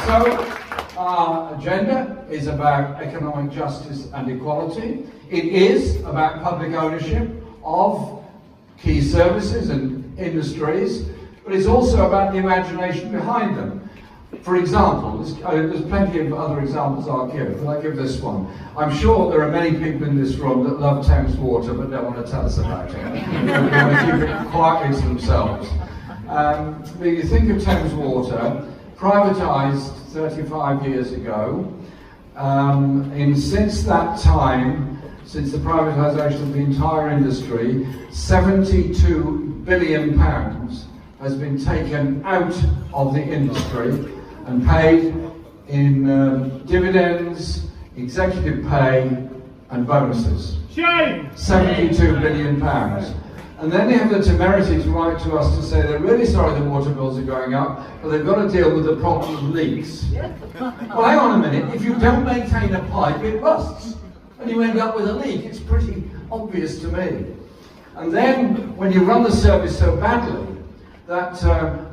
So, our agenda is about economic justice and equality. It is about public ownership of key services and industries, but it's also about the imagination behind them. For example, there's plenty of other examples I'll give, but I'll give this one. I'm sure there are many people in this room that love Thames water but don't want to tell us about it. They want to keep it quietly to themselves. But you think of Thames water, privatised 35 years ago. Since that time, since the privatisation of the entire industry, £72 billion has been taken out of the industry and paid in dividends, executive pay and bonuses. Shame! £72 billion. And then they have the temerity to write to us to say they're really sorry the water bills are going up, but they've got to deal with the problem of leaks. Well, hang on a minute, if you don't maintain a pipe, it rusts, and you end up with a leak. It's pretty obvious to me. And then, when you run the service so badly, that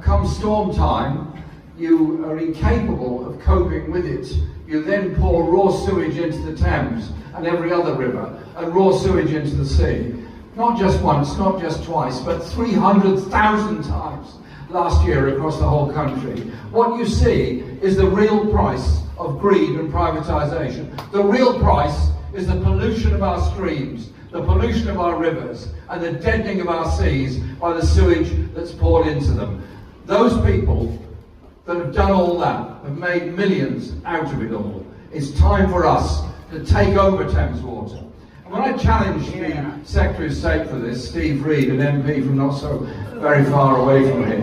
come storm time, you are incapable of coping with it. You then pour raw sewage into the Thames and every other river, and raw sewage into the sea. Not just once, not just twice, but 300,000 times last year across the whole country. What you see is the real price of greed and privatisation. The real price is the pollution of our streams, the pollution of our rivers, and the deadening of our seas by the sewage that's poured into them. Those people that have done all that have made millions out of it all. It's time for us to take over Thames Water. And when I challenged the Secretary of State for this, Steve Reed, an MP from not so very far away from here,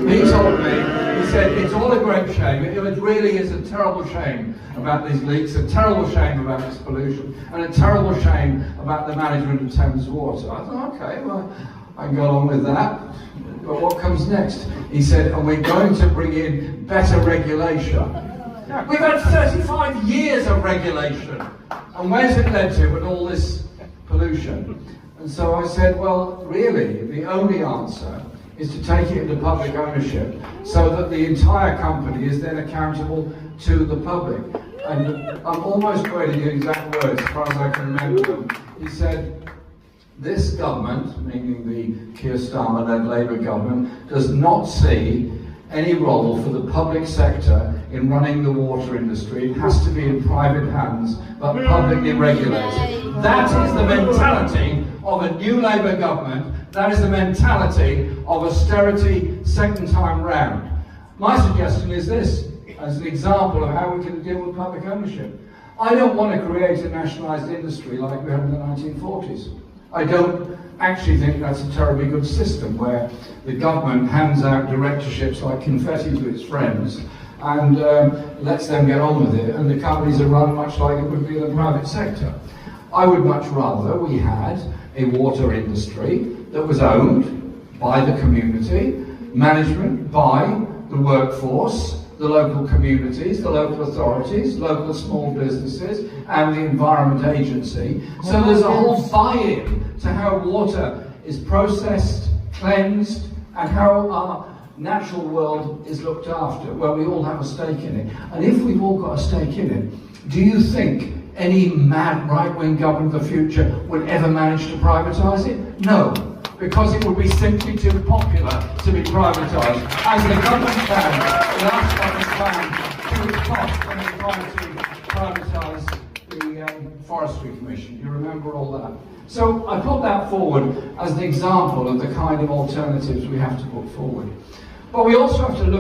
he told me, he said, it's all a great shame. It really is a terrible shame about these leaks, a terrible shame about this pollution, and a terrible shame about the management of Thames Water. I thought, okay, well, I can go along with that. But what comes next? He said, and we're going to bring in better regulation. We've had 35 years of regulation. And where's it led to with all this pollution? And so I said, well, really, the only answer is to take it into public ownership so that the entire company is then accountable to the public. And I'm almost quoting the exact words as far as I can remember them. He said, this government, meaning the Keir Starmer-led Labour government, does not see any role for the public sector in running the water industry. It has to be in private hands, but publicly regulated. That is the mentality of a new Labour government. That is the mentality of austerity second time round. My suggestion is this, as an example of how we can deal with public ownership. I don't want to create a nationalised industry like we had in the 1940s. I don't actually think that's a terribly good system where the government hands out directorships like confetti to its friends and lets them get on with it, and the companies are run much like it would be in the private sector. I would much rather we had a water industry that was owned by the community, management by the workforce, the local communities, the local authorities, local small businesses, and the Environment Agency. So there's a whole buy-in to how water is processed, cleansed, and how our natural world is looked after, where we all have a stake in it. And if we've all got a stake in it, do you think any mad right-wing government of the future would ever manage to privatise it? No, because it would be simply too popular to be privatised, as the government found, the last government found, to its cost when it tried to privatise the Forestry Commission. You remember all that? So I put that forward as an example of the kind of alternatives we have to put forward. But we also have to look